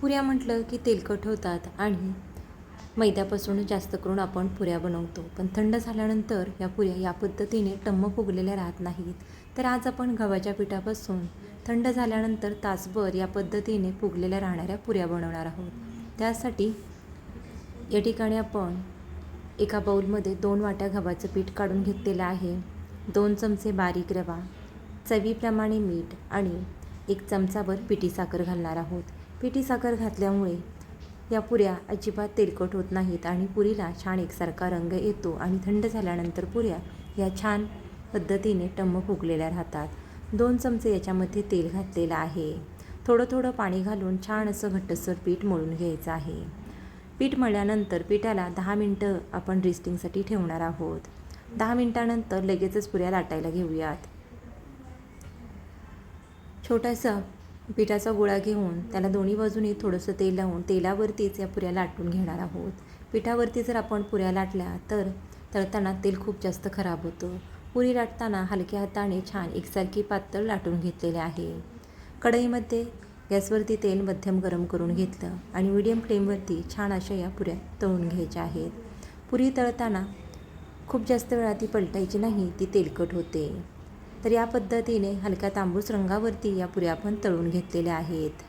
पुऱ्या म्हटलं की तेलकट होतात आणि मैद्यापासून जास्त करून आपण पुऱ्या बनवतो. पण थंड झाल्यानंतर या पुऱ्या या पद्धतीने टम्म फुगलेल्या राहत नाहीत. तर आज आपण गव्हाच्या पिठापासून थंड झाल्यानंतर तासभर या पद्धतीने फुगलेल्या राहणाऱ्या पुऱ्या बनवणार आहोत. त्यासाठी या ठिकाणी आपण एका बाऊलमध्ये 2 वाट्या गव्हाचं पीठ काढून घेतलेलं आहे. 2 चमचे बारीक रवा, चवीप्रमाणे मीठ आणि 1 चमचाभर पिठी साखर घालणार आहोत. पिठी साखर घातल्यामुळे या पुऱ्या अजिबात तेलकट होत नाहीत आणि पुरीला छान एकसारखा रंग येतो आणि थंड झाल्यानंतर पुऱ्या या छान पद्धतीने टम्म फुगलेल्या राहतात. 2 चमचे याच्यामध्ये तेल घातलेलं आहे. थोडं थोडं पाणी घालून छान असं घट्टसर पीठ मळून घ्यायचं आहे. पीठ मळल्यानंतर पिठाला 10 मिनटं आपण रेस्टिंगसाठी ठेवणार आहोत. 10 मिनटानंतर लगेचच पुऱ्या लाटायला घेऊयात. छोटासा पिठाचा गोळा घेऊन त्याला दोन्ही बाजूनी थोडंसं तेल लावून तेलावरतीच या पुऱ्या लाटून घेणार आहोत. पिठावरती जर आपण पुऱ्या लाटल्या तर तळताना तेल खूप जास्त खराब होतं. पुरी लाटताना हलक्या हाताने छान एकसारखी पातळ लाटून घेतलेले आहे. कढईमध्ये गॅसवरती तेल मध्यम गरम करून घेतलं आणि मीडियम फ्लेमवरती छान अशा या पुऱ्या तळून घ्यायच्या आहेत. पुरी तळताना खूप जास्त वेळा ती पलटायची नाही, ती तेलकट होते. तर या पद्धतीने हलक्या तांबूस रंगावरती या पुऱ्या आपण तळून घेतलेल्या आहेत.